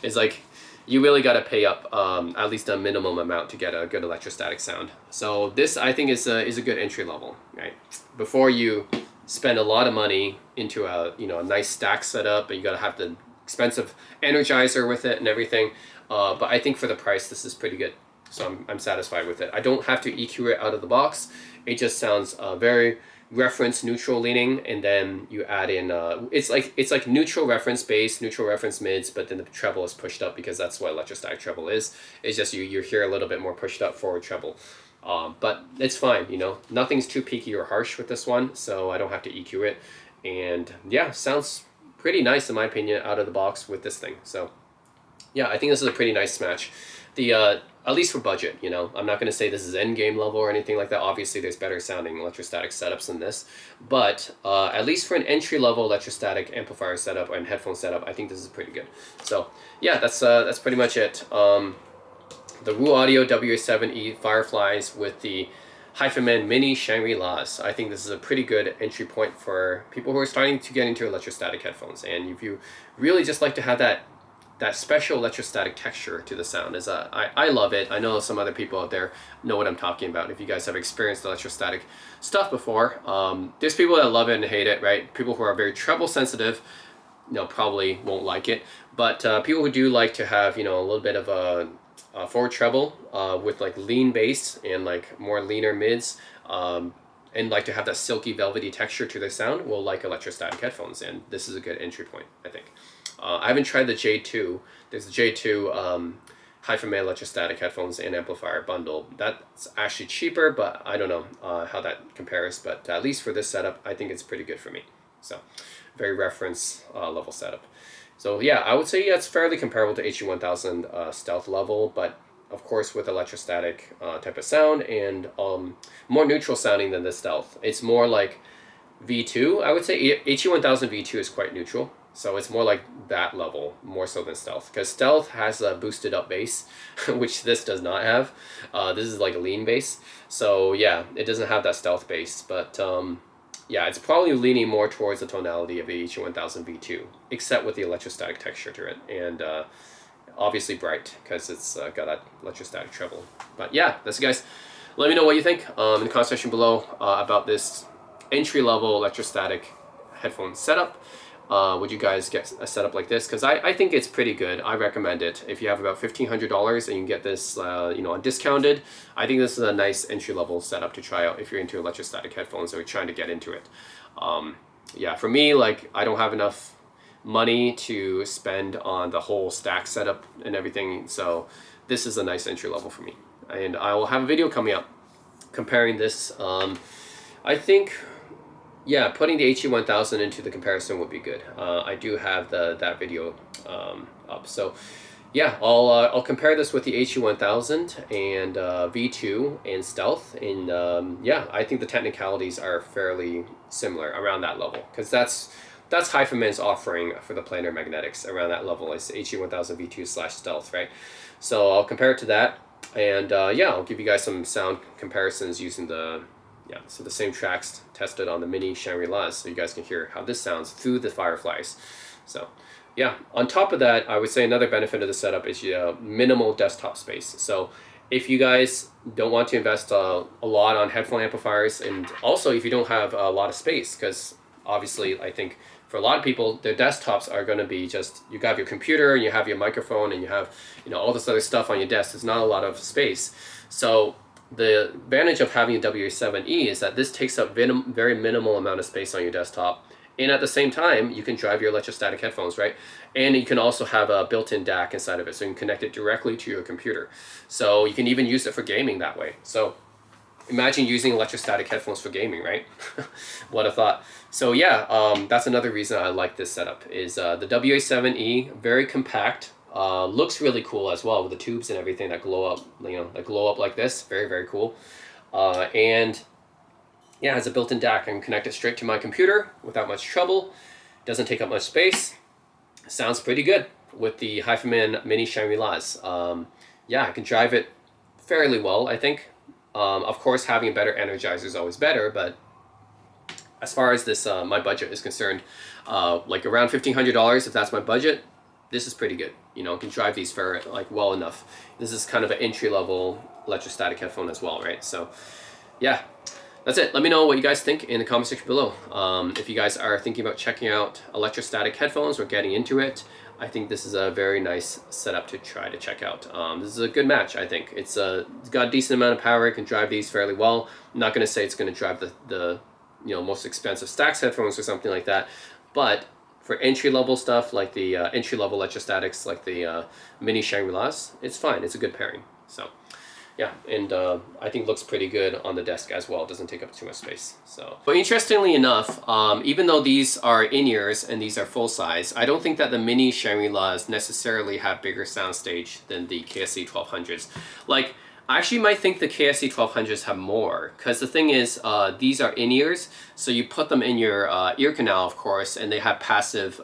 It's like you really got to pay up at least a minimum amount to get a good electrostatic sound. So this, I think, is a good entry level, right? Before you spend a lot of money into a, you know, a nice stack setup, and you got to have the expensive Energizer with it and everything. But I think for the price, this is pretty good. So I'm satisfied with it. I don't have to EQ it out of the box. It just sounds very reference neutral leaning, and then you add in it's like neutral reference bass, neutral reference mids, but then the treble is pushed up because that's what electrostatic treble is. It's just you hear a little bit more pushed up forward treble. But it's fine, you know. Nothing's too peaky or harsh with this one, so I don't have to EQ it. And yeah, sounds pretty nice in my opinion out of the box with this thing. So yeah, I think this is a pretty nice match. The at least for budget, you know. I'm not going to say this is end game level or anything like that. Obviously, there's better sounding electrostatic setups than this. But at least for an entry level electrostatic amplifier setup and headphone setup, I think this is pretty good. So yeah, that's pretty much it. The Wu Audio WA7e Fireflies with the Hifiman Mini Shangri-Las. I think this is a pretty good entry point for people who are starting to get into electrostatic headphones. And if you really just like to have that special electrostatic texture to the sound, is I love it. I know some other people out there know what I'm talking about. If you guys have experienced electrostatic stuff before, there's people that love it and hate it, right? People who are very treble sensitive, you know, probably won't like it. But people who do like to have, you know, a little bit of a forward treble with like lean bass and like more leaner mids, and like to have that silky velvety texture to the sound, will like electrostatic headphones, and this is a good entry point, I think. I haven't tried the J2. There's the J2 Hifiman electrostatic headphones and amplifier bundle. That's actually cheaper, but I don't know how that compares. But at least for this setup, I think it's pretty good for me. So very reference level setup. So yeah, I would say yeah, it's fairly comparable to HE1000 stealth level, but of course with electrostatic type of sound and more neutral sounding than the stealth. It's more like V2, I would say. HE1000 V2 is quite neutral. So it's more like that level, more so than stealth. Because stealth has a boosted up bass, which this does not have. This is like a lean bass. So yeah, it doesn't have that stealth bass. But yeah, it's probably leaning more towards the tonality of the HE1000 V2, except with the electrostatic texture to it. And obviously bright, because it's got that electrostatic treble. But yeah, that's it, guys. Let me know what you think in the comment section below about this entry-level electrostatic headphone setup. Would you guys get a setup like this? Because I think it's pretty good. I recommend it. If you have about $1,500 and you can get this you know, undiscounted, I think this is a nice entry-level setup to try out if you're into electrostatic headphones or you're trying to get into it. Yeah, for me, like, I don't have enough money to spend on the whole stack setup and everything, so this is a nice entry level for me. And I will have a video coming up comparing this. I think, yeah, putting the HE1000 into the comparison would be good. I do have that video up. So yeah, I'll compare this with the HE1000 and V2 and Stealth. And yeah, I think the technicalities are fairly similar around that level, because that's Hifiman's offering for the planar magnetics around that level is HE1000 V2 / Stealth, right? So I'll compare it to that. And yeah, I'll give you guys some sound comparisons using the same tracks tested on the mini Shangri-Las, so you guys can hear how this sounds through the Fireflies. So yeah, on top of that, I would say another benefit of the setup is minimal desktop space. So if you guys don't want to invest a lot on headphone amplifiers, and also if you don't have a lot of space, because obviously I think for a lot of people, their desktops are going to be just, you have your computer and you have your microphone and you have, you know, all this other stuff on your desk. There's not a lot of space. So the advantage of having a WA7e is that this takes up very minimal amount of space on your desktop. And at the same time, you can drive your electrostatic headphones, right? And you can also have a built-in DAC inside of it, so you can connect it directly to your computer. So you can even use it for gaming that way. So imagine using electrostatic headphones for gaming, right? What a thought. So yeah, that's another reason I like this setup is the WA7e, very compact, looks really cool as well with the tubes and everything that glow up, you know, that glow up like this. Very, very cool. And yeah, it has a built-in DAC. I can connect it straight to my computer without much trouble. Doesn't take up much space. Sounds pretty good with the Hifiman Mini Shangri-Las. Yeah, I can drive it fairly well, I think. Of course, having a better energizer is always better, but as far as this, my budget is concerned, like around $1,500, if that's my budget, this is pretty good. You know, I can drive these for like well enough. This is kind of an entry-level electrostatic headphone as well, right? So yeah, that's it. Let me know what you guys think in the comment section below. If you guys are thinking about checking out electrostatic headphones or getting into it, I think this is a very nice setup to try to check out. This is a good match, I think. It's got a decent amount of power. It can drive these fairly well. I'm not going to say it's going to drive the you know, most expensive Stax headphones or something like that, but for entry-level stuff like the entry-level electrostatics like the mini Shangri-Las, it's fine. It's a good pairing. So yeah, and I think looks pretty good on the desk as well. It doesn't take up too much space. So, but interestingly enough, even though these are in-ears and these are full size, I don't think that the mini Shangri-Las necessarily have bigger soundstage than the KSC 1200s. Like, I actually might think the KSC 1200s have more, because the thing is, these are in-ears, so you put them in your ear canal, of course, and they have passive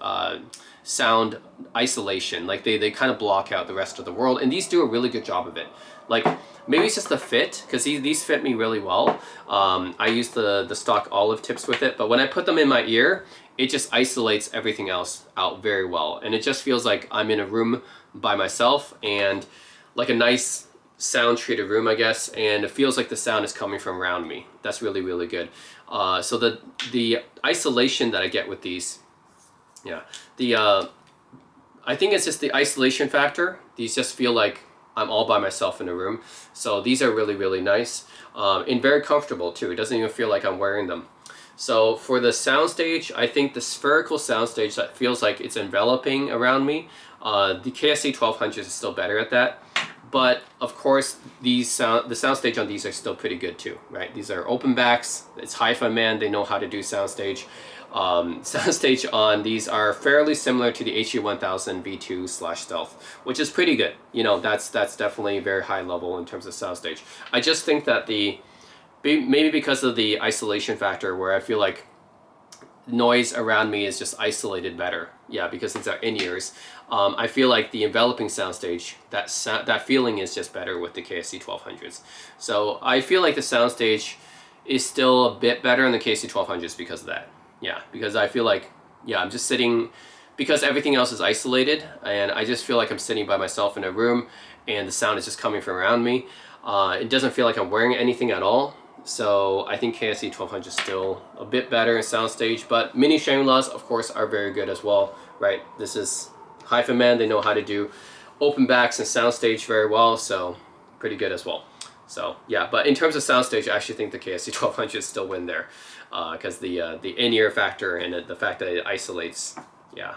sound isolation. Like they kind of block out the rest of the world, and these do a really good job of it. Like, maybe it's just the fit, because these fit me really well. I use the stock olive tips with it, but when I put them in my ear, it just isolates everything else out very well. And it just feels like I'm in a room by myself, and like a nice sound treated room, I guess, and it feels like the sound is coming from around me. That's really, really good. So the isolation that I get with these, yeah, I think it's just the isolation factor. These just feel like I'm all by myself in a room. So these are really, really nice and very comfortable too. It doesn't even feel like I'm wearing them. So for the soundstage, I think the spherical soundstage that feels like it's enveloping around me, the KSC 1200 is still better at that. But of course, the soundstage on these are still pretty good too, right? These are open backs. It's Hifiman. They know how to do soundstage. Soundstage on these are fairly similar to the HE1000 V2/Stealth, which is pretty good. You know, that's definitely very high level in terms of soundstage. I just think that maybe because of the isolation factor, where I feel like noise around me is just isolated better. Yeah, because it's our in-ears. I feel like the enveloping soundstage, that feeling is just better with the KSC 1200s. So I feel like the soundstage is still a bit better in the KSC 1200s because of that. Yeah, because I feel like, yeah, I'm just sitting, because everything else is isolated, and I just feel like I'm sitting by myself in a room and the sound is just coming from around me. It doesn't feel like I'm wearing anything at all. So I think KSC 1200 is still a bit better in soundstage, but mini Shangri-Las, of course, are very good as well, right? This is Hifiman. They know how to do open backs and soundstage very well, so pretty good as well. So yeah, but in terms of soundstage, I actually think the KSC 1200 still win there, because the in-ear factor and the fact that it isolates, yeah,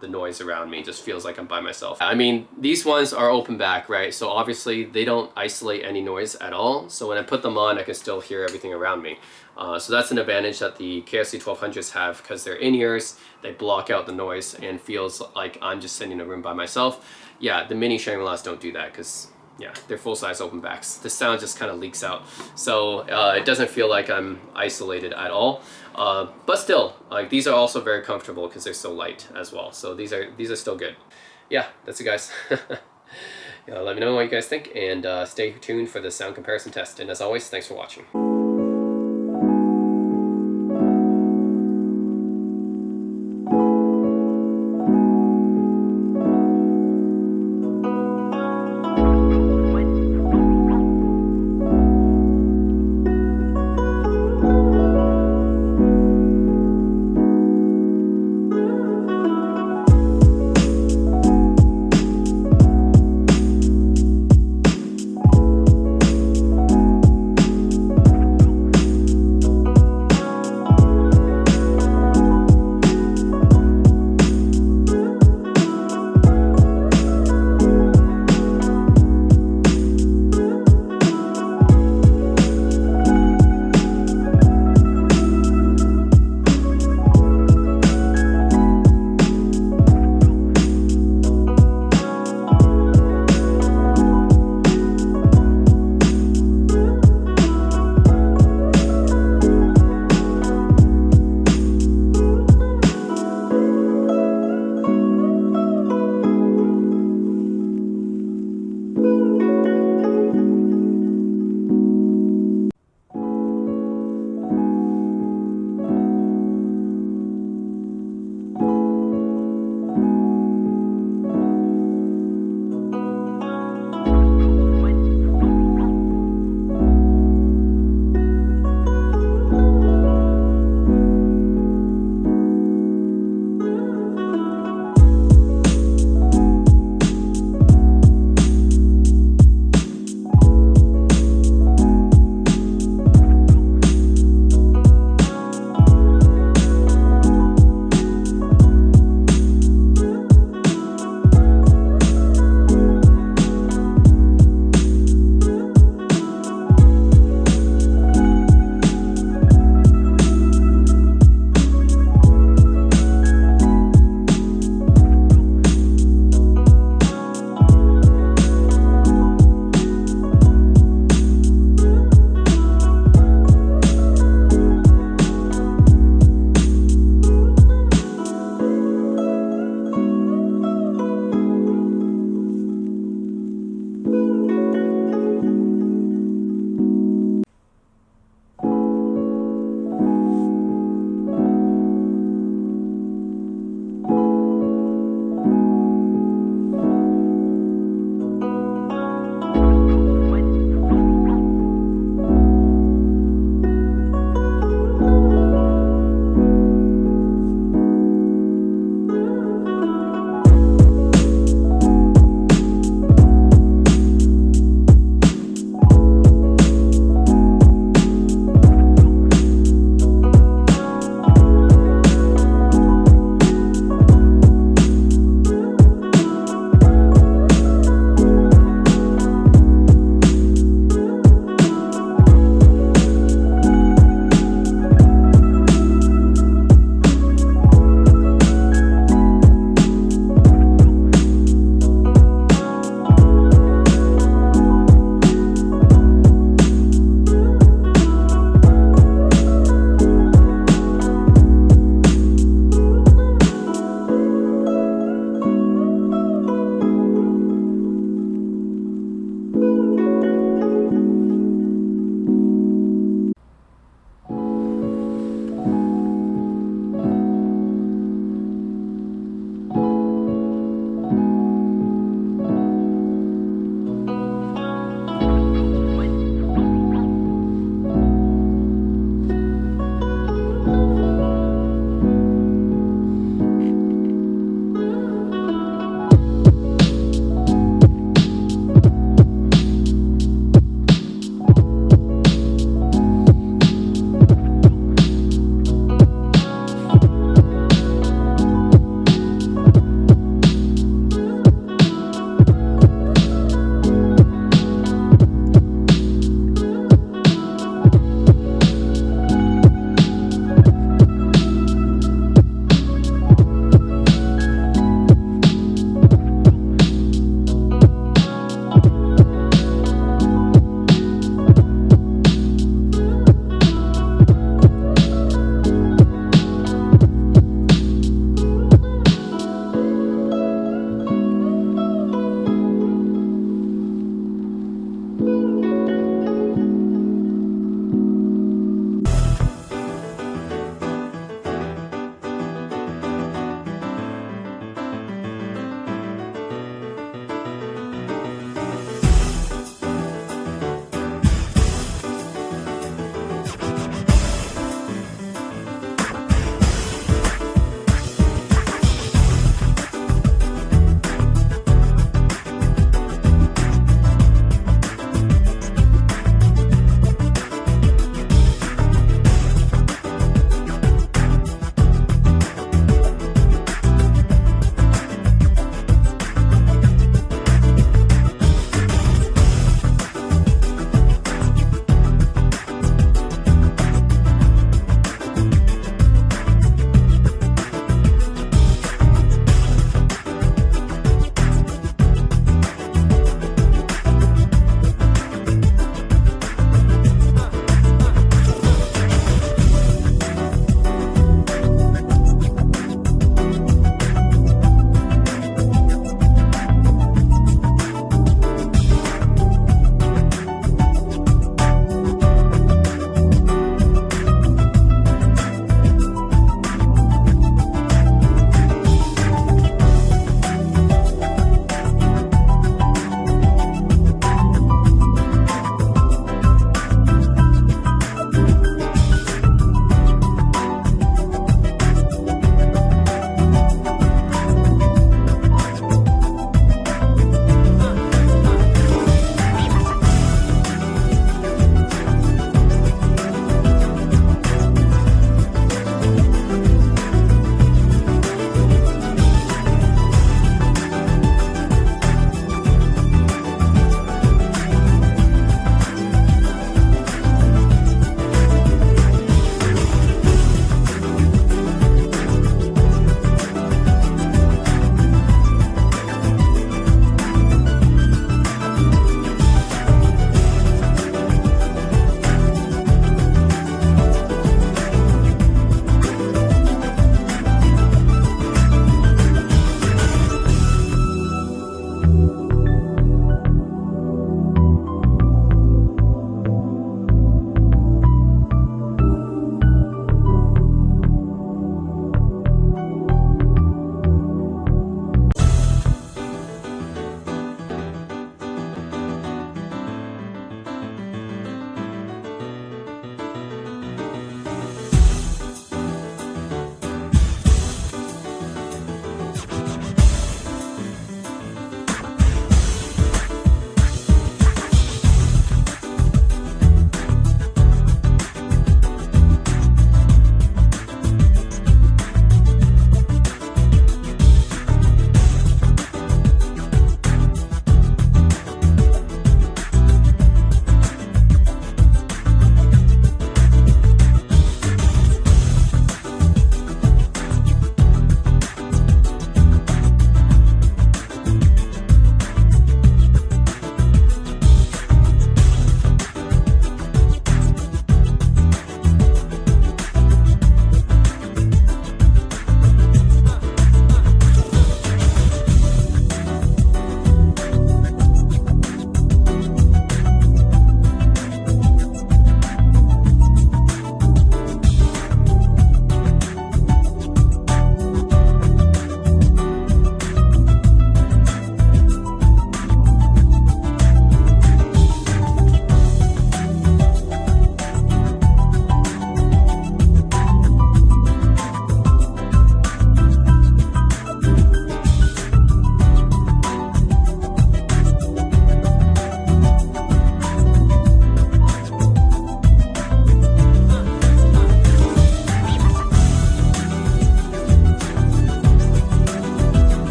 the noise around me just feels like I'm by myself. I mean, these ones are open back, right? So obviously they don't isolate any noise at all. So when I put them on, I can still hear everything around me. So that's an advantage that the KSC 1200s have, because they're in-ears, they block out the noise and feels like I'm just sitting in a room by myself. Yeah, the mini Shangri-Las don't do that, because yeah, they're full-size open backs. The sound just kind of leaks out. So it doesn't feel like I'm isolated at all. But still, like, these are also very comfortable because they're so light as well. So these are still good. Yeah, that's it, guys. Yeah, let me know what you guys think, and stay tuned for the sound comparison test. And as always, thanks for watching.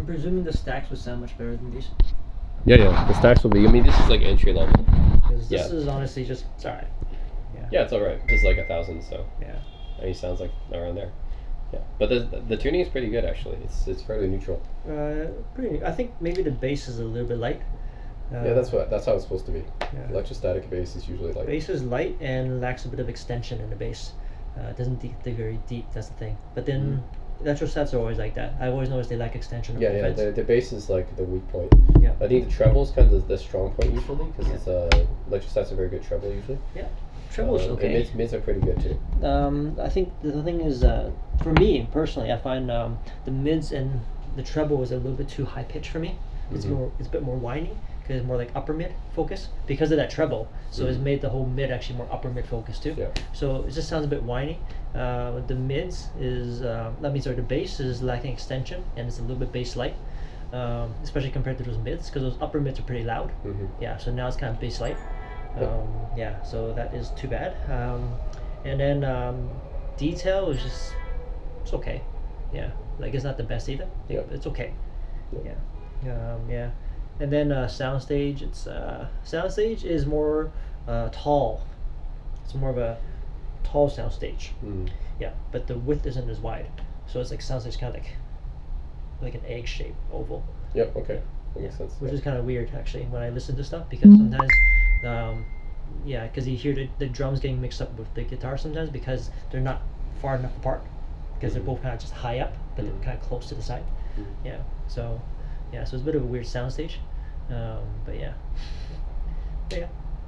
I'm presuming the stacks would sound much better than these. Yeah. The stacks will be. I mean, this is like entry level. Because this is honestly just it's alright. Yeah, it's alright. This is like 1,000, so Yeah. and he sounds like around there. Yeah, but the tuning is pretty good actually. It's fairly neutral. Pretty. I think maybe the bass is a little bit light. Yeah, that's how it's supposed to be. Yeah. Electrostatic bass is usually light. Bass is light and lacks a bit of extension in the bass. It doesn't dig very deep. That's the thing. But then electrostats are always like that. I always notice they lack extension. Yeah. The bass is like the weak point. Yeah. I think the treble is kind of the strong point usually because it's electrostats are very good treble usually. Yeah. Treble's okay. And mids are pretty good too. I think the thing is, for me personally, I find the mids and the treble is a little bit too high pitched for me. It's a bit more whiny because it's more like upper mid focus because of that treble. So it's made the whole mid actually more upper mid focus too. Yeah. So it just sounds a bit whiny. The mids is the bass is lacking extension and it's a little bit bass light, especially compared to those mids because those upper mids are pretty loud. Yeah. So now it's kind of bass light. Yeah, so that is too bad. And then detail is just it's okay. Yeah, like it's not the best either. Yeah, it's okay. Yeah. And then soundstage, soundstage is more tall. It's more of a tall soundstage. Yeah, but the width isn't as wide, so it's like soundstage kind of like an egg shape oval. Yep. Okay. That makes sense. Which is kind of weird actually when I listen to stuff because sometimes, because you hear the drums getting mixed up with the guitar sometimes because they're not far enough apart because they're both kind of just high up but they're kind of close to the side. Yeah. So it's a bit of a weird soundstage, but yeah,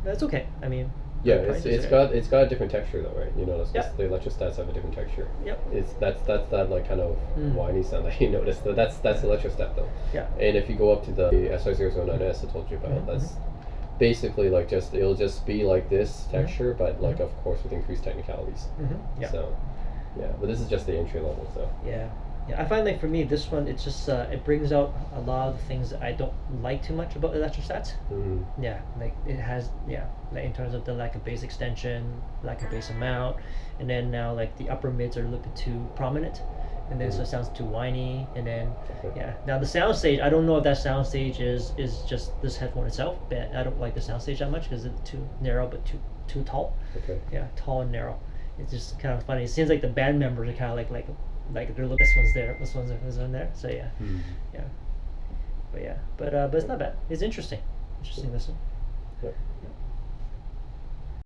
that's okay. I mean. Yeah, it's got a different texture though, right? You notice the electrostats have a different texture. Yep. It's that's that like kind of whiny sound that you notice. That's electrostat though. Yeah. And if you go up to the SR009S I told you about, that's basically like it'll just be like this texture, but like of course with increased technicalities. Yeah. So but this is just the entry level. So yeah, I find like for me this one it's just it brings out a lot of the things that I don't like too much about electrostats. Yeah, like it has like in terms of the lack of bass extension, lack of bass amount, and then now like the upper mids are a little bit too prominent, and then so it sounds too whiny, and then now the soundstage I don't know if that soundstage is just this headphone itself, but I don't like the soundstage that much because it's too narrow but too tall. Tall and narrow. It's just kind of funny. It seems like the band members are kind of like they're this one's there, this there. So but it's not bad. It's interesting. Listen.